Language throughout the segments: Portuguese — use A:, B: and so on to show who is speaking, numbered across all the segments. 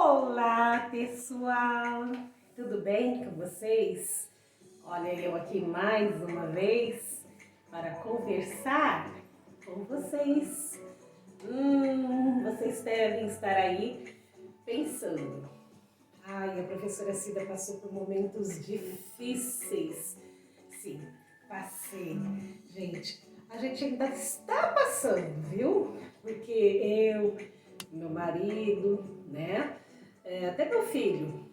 A: Olá, pessoal! Tudo bem com vocês? Olha, eu aqui mais uma vez para conversar com vocês. Vocês devem estar aí pensando. Ai, a professora Cida passou por momentos difíceis. Sim, passei. Gente, a gente ainda está passando, viu? Porque eu, meu marido, né? Até meu filho,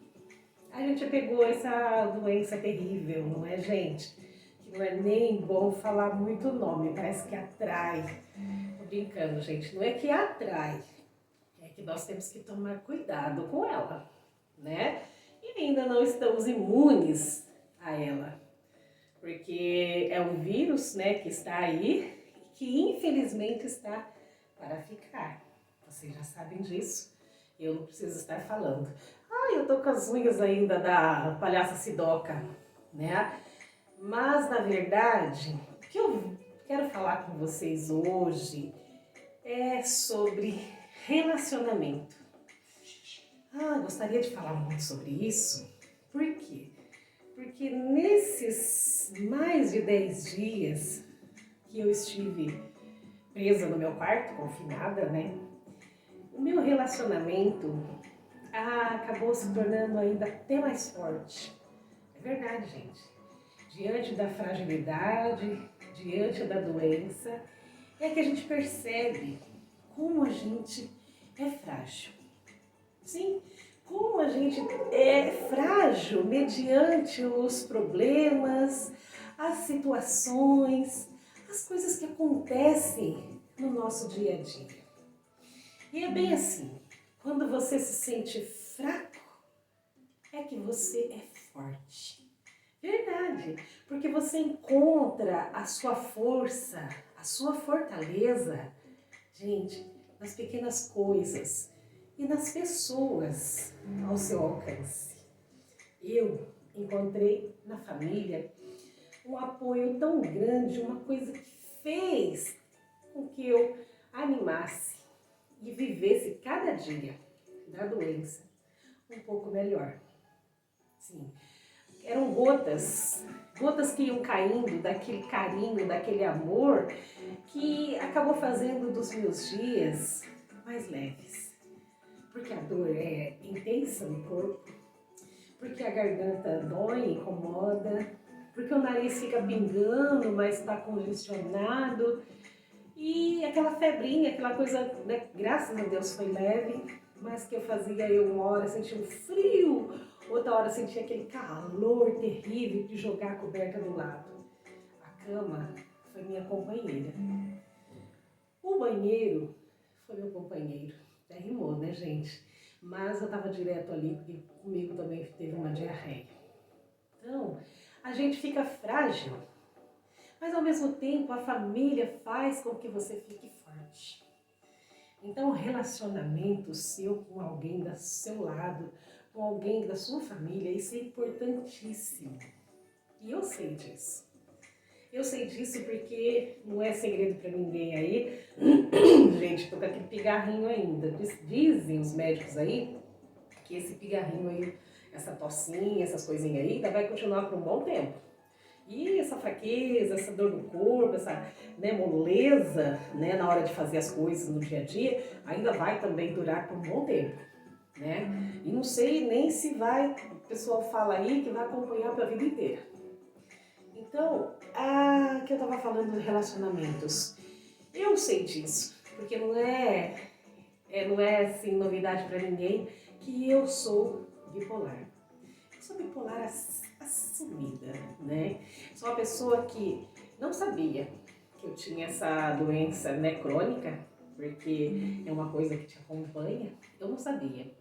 A: a gente pegou essa doença terrível, não é, gente? Que não é nem bom falar muito o nome, parece que atrai. Tô brincando, gente, não é que atrai, é que nós temos que tomar cuidado com ela, né? E ainda não estamos imunes a ela, porque é um vírus, né, que está aí, que infelizmente está para ficar. Vocês já sabem disso, eu não preciso estar falando. Eu tô com as unhas ainda da palhaça Sidoca, né? Mas, na verdade, o que eu quero falar com vocês hoje é sobre relacionamento. Gostaria de falar muito sobre isso. Por quê? Porque nesses mais de 10 dias que eu estive presa no meu quarto, confinada, né? O meu relacionamento acabou se tornando ainda até mais forte. É verdade, gente. Diante da fragilidade, diante da doença, é que a gente percebe como a gente é frágil. Sim, como a gente é frágil mediante os problemas, as situações, as coisas que acontecem no nosso dia a dia. E é bem assim, quando você se sente fraco, é que você é forte. Verdade, porque você encontra a sua força, a sua fortaleza, gente, nas pequenas coisas e nas pessoas ao seu alcance. Eu encontrei na família um apoio tão grande, uma coisa que fez com que eu animasse e vivesse cada dia da doença um pouco melhor. Sim, eram gotas que iam caindo daquele carinho, daquele amor que acabou fazendo dos meus dias mais leves. Porque a dor é intensa no corpo, porque a garganta dói, incomoda, porque o nariz fica pingando, mas está congestionado. E aquela febrinha, aquela coisa, né, graças a Deus foi leve, mas que eu fazia, eu uma hora sentia um frio, outra hora sentia aquele calor terrível de jogar a coberta do lado. A cama foi minha companheira. O banheiro foi meu companheiro. Até rimou, né, gente? Mas eu tava direto ali, porque comigo também teve uma diarreia. Então, a gente fica frágil, mas ao mesmo tempo a família faz com que você fique forte. Então, o relacionamento seu com alguém do seu lado, com alguém da sua família, isso é importantíssimo. E eu sei disso. Eu sei disso porque não é segredo para ninguém aí. Gente, tô com aquele pigarrinho ainda. Dizem os médicos aí que esse pigarrinho aí, essa tossinha, essas coisinhas aí, ainda vai continuar por um bom tempo. E essa fraqueza, essa dor no corpo, essa, né, moleza, né, na hora de fazer as coisas no dia a dia, ainda vai também durar por um bom tempo, né? E não sei nem se vai, o pessoal fala aí que vai acompanhar para a vida inteira. Então, que eu tava falando de relacionamentos, eu sei disso, porque não é assim novidade para ninguém que eu sou bipolar. Eu sou bipolar assumida, né? Sou uma pessoa que não sabia que eu tinha essa doença, né, crônica, porque é uma coisa que te acompanha. Eu não sabia.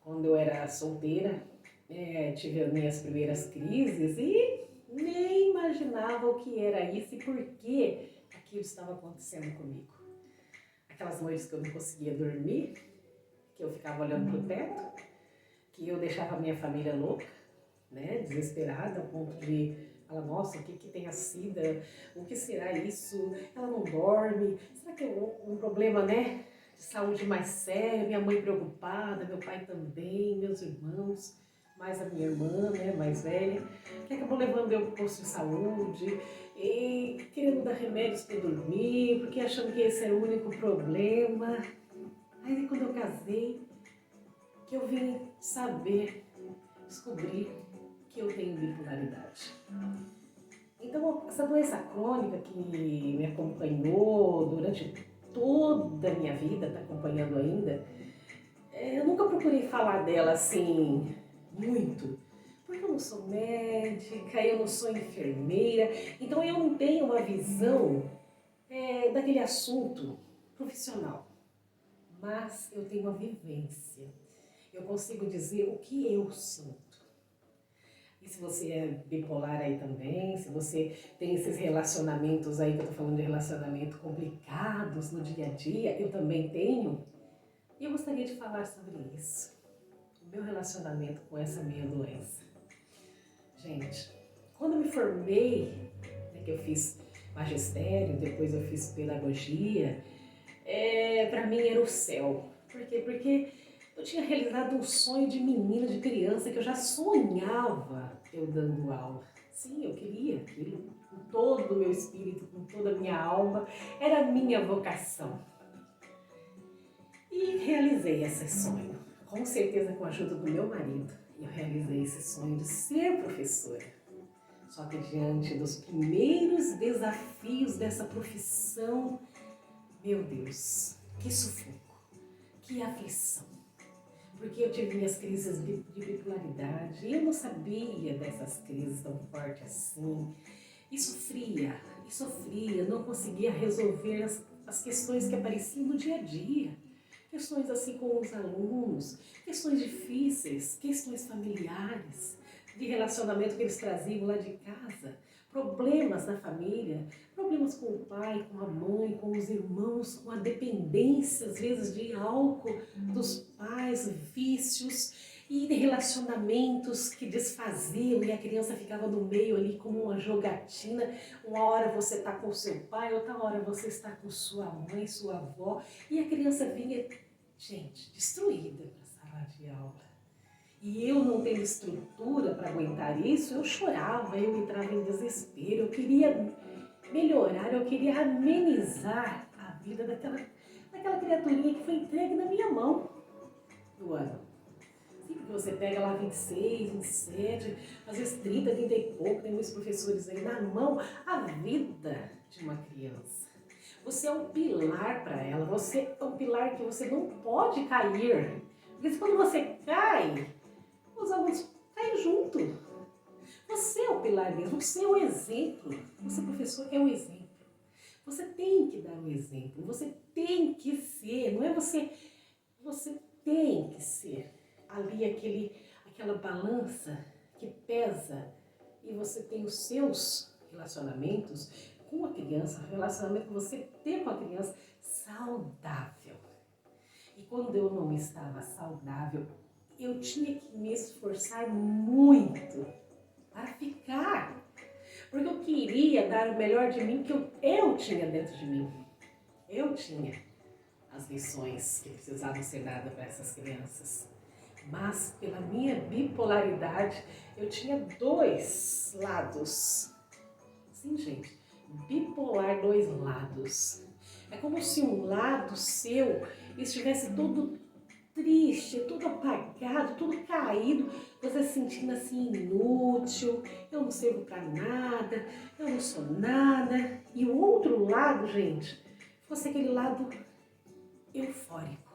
A: Quando eu era solteira, tive as minhas primeiras crises e nem imaginava o que era isso e por que aquilo estava acontecendo comigo. Aquelas noites que eu não conseguia dormir, que eu ficava olhando para o teto, que eu deixava a minha família louca, né, desesperada, a ponto de falar, nossa, o que tem a Cida? O que será isso? Ela não dorme? Será que é um problema, né, de saúde mais séria, minha mãe preocupada, meu pai também, meus irmãos, mais a minha irmã, né, mais velha, que acabou levando eu para o posto de saúde e querendo dar remédios para dormir, porque achando que esse era o único problema. Aí quando eu casei, que eu vim saber, descobrir que eu tenho bipolaridade. Então, essa doença crônica que me acompanhou durante toda a minha vida, está acompanhando ainda, eu nunca procurei falar dela assim, muito, porque eu não sou médica, eu não sou enfermeira, então eu não tenho uma visão daquele assunto profissional, mas eu tenho uma vivência, eu consigo dizer o que eu sinto. E se você é bipolar aí também, se você tem esses relacionamentos aí, que eu tô falando de relacionamento complicados no dia a dia, eu também tenho, e eu gostaria de falar sobre isso, o meu relacionamento com essa minha doença. Gente, quando eu me formei, né, que eu fiz magistério, depois eu fiz pedagogia, para mim era o céu. Por quê? Porque eu tinha realizado um sonho de menina, de criança, que eu já sonhava eu dando aula. Sim, eu queria aquilo com todo o meu espírito, com toda a minha alma, era a minha vocação. E realizei esse sonho, com certeza com a ajuda do meu marido. Eu realizei esse sonho de ser professora. Só que diante dos primeiros desafios dessa profissão, meu Deus, que sufoco, que aflição. Porque eu tive minhas crises de bipolaridade e eu não sabia dessas crises tão fortes assim. E sofria, não conseguia resolver as questões que apareciam no dia a dia. Questões assim com os alunos, questões difíceis, questões familiares, de relacionamento que eles traziam lá de casa, problemas na família, problemas com o pai, com a mãe, com os irmãos, com a dependência, às vezes, de álcool dos pais, vícios e de relacionamentos que desfaziam e a criança ficava no meio ali como uma jogatina. Uma hora você está com seu pai, outra hora você está com sua mãe, sua avó, e a criança vinha, gente, destruída para a sala de aula. E eu não tendo estrutura para aguentar isso, eu chorava, eu entrava em desespero, eu queria melhorar, eu queria amenizar a vida daquela criaturinha que foi entregue na minha mão no ano. Sim, porque você pega lá 26, 27, às vezes 30, 30 e pouco, tem muitos professores aí na mão, a vida de uma criança. Você é um pilar para ela, você é um pilar que você não pode cair. Porque quando você cai, os alunos caem junto. Você é o pilar mesmo, você é o exemplo. Você, professor, é o exemplo. Você tem que dar o exemplo, você tem que ser, não é você tem que ser ali aquela balança que pesa e você tem os seus relacionamentos com a criança, o relacionamento que você tem com a criança saudável. E quando eu não estava saudável, eu tinha que me esforçar muito para ficar. Porque eu queria dar o melhor de mim que eu tinha dentro de mim. Eu tinha as lições que precisavam ser dadas para essas crianças. Mas pela minha bipolaridade, eu tinha dois lados. Sim, gente, bipolar, dois lados. É como se um lado seu estivesse todo triste, tudo apagado, tudo caído, você se sentindo assim inútil, eu não sirvo para nada, eu não sou nada. E o outro lado, gente, fosse aquele lado eufórico.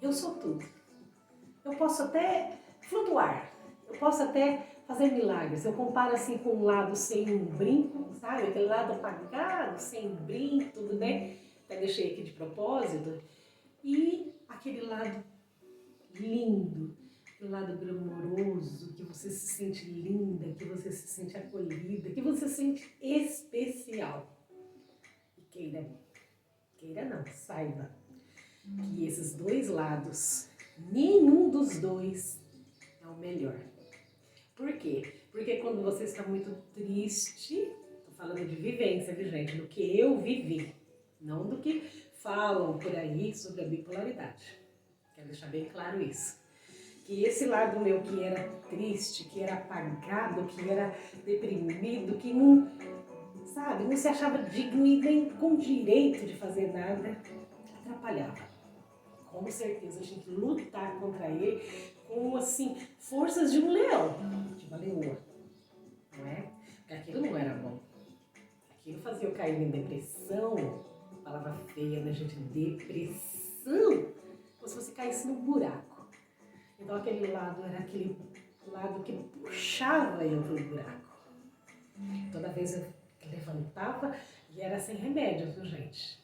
A: Eu sou tudo. Eu posso até flutuar, eu posso até fazer milagres. Eu comparo assim com um lado sem um brinco, sabe? Aquele lado apagado, sem brinco, tudo, né? Até deixei aqui de propósito. E aquele lado lindo, aquele lado glamouroso, que você se sente linda, que você se sente acolhida, que você se sente especial. E queira não, saiba que esses dois lados, nenhum dos dois é o melhor. Por quê? Porque quando você está muito triste, estou falando de vivência, viu gente? Do que eu vivi, não do que falam por aí sobre a bipolaridade. Quero deixar bem claro isso. Que esse lado meu que era triste, que era apagado, que era deprimido, que não, sabe, não se achava digno e nem com direito de fazer nada, atrapalhava. Com certeza a gente lutar contra ele com, assim, forças de um leão, de uma leoa, não é? Porque aquilo não era bom. Aquilo fazia eu cair em depressão, palavra feia, né, gente? Depressão, como se você caísse num buraco. Então aquele lado era aquele lado que puxava eu pro buraco. Toda vez eu levantava e era sem remédios, viu, gente?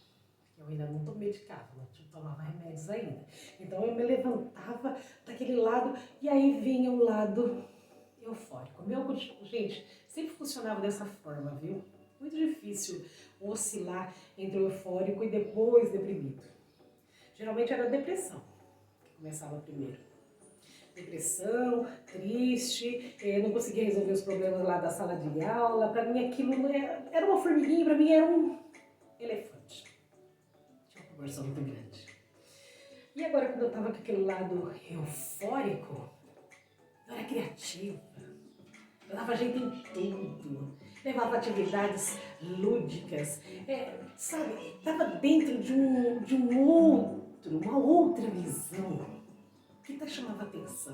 A: Eu ainda não medicava, não tomava remédios ainda. Então eu me levantava daquele lado e aí vinha o lado eufórico. Gente, sempre funcionava dessa forma, viu? Muito difícil oscilar entre o eufórico e depois deprimido. Geralmente era a depressão que começava primeiro. Depressão, triste, não conseguia resolver os problemas lá da sala de aula. Para mim aquilo era uma formiguinha, para mim era um elefante. Tinha uma proporção muito grande. E agora quando eu estava com aquele lado eufórico, eu era criativa. Eu dava jeito em tudo, levava atividades lúdicas, sabe, estava dentro de uma outra visão que até chamava atenção.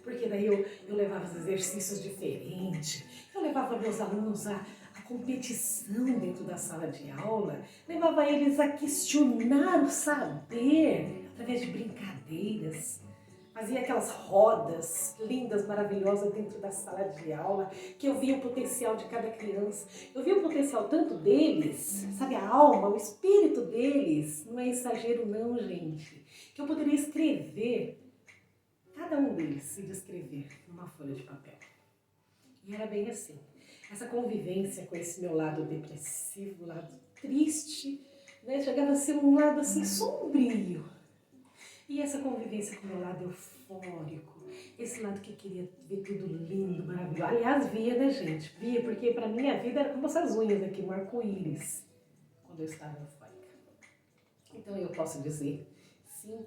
A: Porque daí eu levava os exercícios diferentes, eu levava meus alunos a competição dentro da sala de aula, levava eles a questionar o saber através de brincadeiras. Fazia aquelas rodas lindas, maravilhosas dentro da sala de aula, que eu via o potencial de cada criança. Eu via o potencial tanto deles, sabe, a alma, o espírito deles. Não é exagero não, gente. Que eu poderia escrever, cada um deles se descrever numa folha de papel. E era bem assim. Essa convivência com esse meu lado depressivo, lado triste, né, chegava a ser um lado assim sombrio. E essa convivência com o meu lado eufórico, esse lado que queria ver tudo lindo, maravilhoso. Aliás, via, né, gente? Via, porque pra mim a vida era como essas unhas aqui, um arco-íris, quando eu estava eufórica. Então eu posso dizer, sim,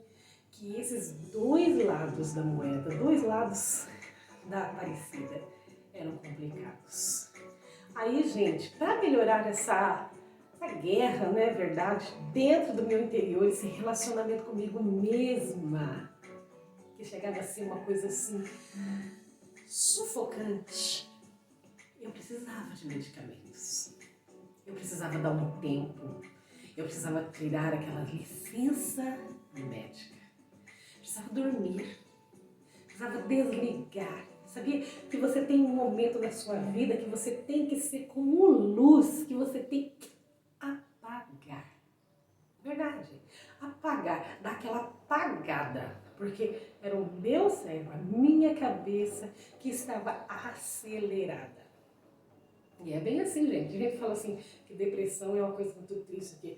A: que esses dois lados da moeda, dois lados da Aparecida, eram complicados. Aí, gente, para melhorar essa guerra, não é verdade, dentro do meu interior, esse relacionamento comigo mesma, que chegava a ser uma coisa assim, sufocante, eu precisava de medicamentos. Eu precisava dar um tempo, eu precisava tirar aquela licença médica. Eu precisava dormir, precisava desligar. Sabia que você tem um momento na sua vida que você tem que ser como luz, que você tem que apagar. Verdade. Apagar, dar aquela apagada. Porque era o meu cérebro, a minha cabeça que estava acelerada. E é bem assim, gente. A gente fala assim que depressão é uma coisa muito triste, que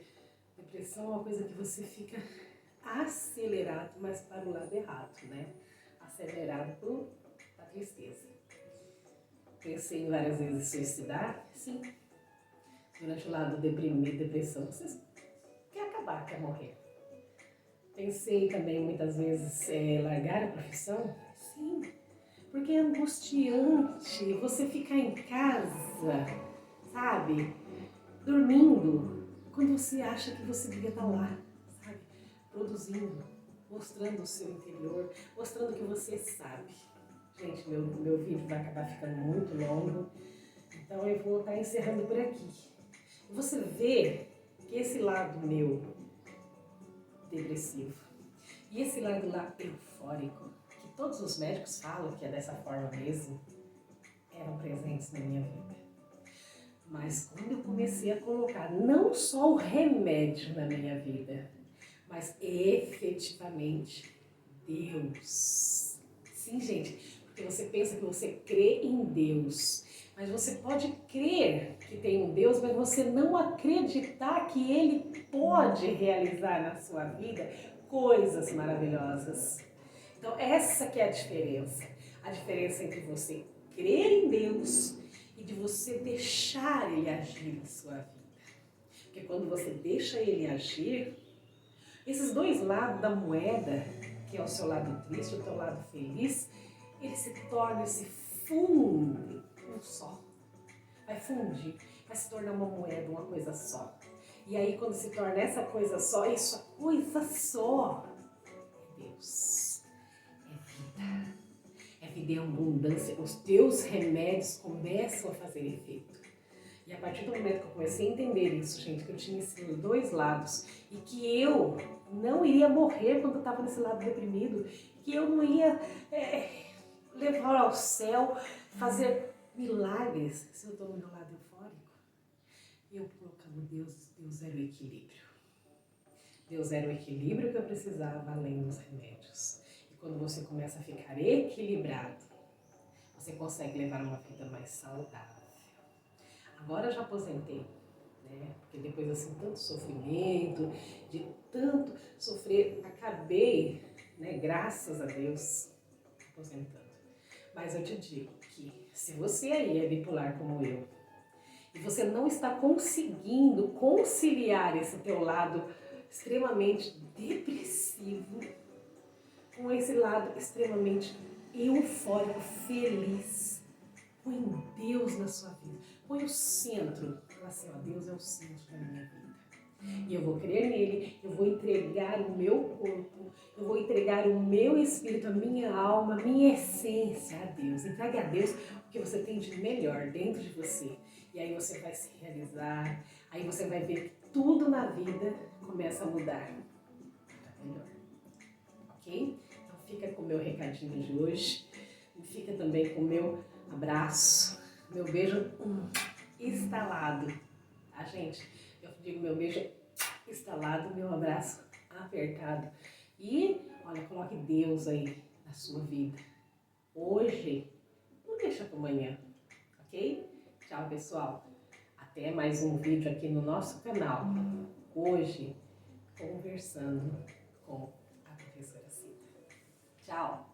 A: depressão é uma coisa que você fica acelerado, mas para o lado errado, né? Acelerado para a tristeza. Pensei várias vezes em suicidar, sim. Durante o lado deprimido, depressão, você quer acabar, quer morrer. Pensei também muitas vezes largar a profissão, sim. Porque é angustiante você ficar em casa, sabe, dormindo, quando você acha que você devia estar lá, sabe, produzindo, mostrando o seu interior, mostrando que você sabe. Gente, meu vídeo vai acabar ficando muito longo, então eu vou estar encerrando por aqui. Você vê que esse lado meu depressivo e esse lado lá eufórico, que todos os médicos falam que é dessa forma mesmo, eram presentes na minha vida. Mas quando eu comecei a colocar não só o remédio na minha vida, mas efetivamente Deus. Sim, gente, porque você pensa que você crê em Deus, mas você pode crer que tem um Deus, mas você não acreditar que Ele pode realizar na sua vida coisas maravilhosas. Então essa que é a diferença entre você crer em Deus e de você deixar Ele agir na sua vida. Porque quando você deixa Ele agir, Esses dois lados da moeda, que é o seu lado triste, o teu lado feliz, ele se torna, se funde um só. Vai fundir, vai se tornar uma moeda, uma coisa só. E aí quando se torna essa coisa só, isso é coisa só, é Deus, é vida. É vida em abundância. Os teus remédios começam a fazer efeito. E a partir do momento que eu comecei a entender isso, gente, que eu tinha esses dois lados e que eu não iria morrer quando eu estava nesse lado deprimido, que eu não ia levar ao céu, fazer milagres se eu estou no meu lado eufórico, eu colocando Deus, Deus era o equilíbrio. Deus era o equilíbrio que eu precisava além dos remédios. E quando você começa a ficar equilibrado, você consegue levar uma vida mais saudável. Agora eu já aposentei, né? Porque depois assim, tanto sofrimento, de tanto sofrer, acabei, né, graças a Deus, aposentando. Mas eu te digo que se você aí é bipolar como eu, e você não está conseguindo conciliar esse teu lado extremamente depressivo com esse lado extremamente eufórico, feliz, põe Deus na sua vida. Põe o centro. Fala assim, ó, Deus é o centro da minha vida. E eu vou crer nele, eu vou entregar o meu corpo, eu vou entregar o meu espírito, a minha alma, a minha essência a Deus. Entregue a Deus o que você tem de melhor dentro de você. E aí você vai se realizar, aí você vai ver que tudo na vida começa a mudar para melhor. Ok? Então fica com o meu recadinho de hoje, e fica também com o meu abraço, meu beijo estalado, tá, gente? Eu digo meu beijo estalado, meu abraço apertado. E, olha, coloque Deus aí na sua vida. Hoje, não deixa para amanhã, ok? Tchau, pessoal. Até mais um vídeo aqui no nosso canal. Hoje, conversando com a professora Cida. Tchau!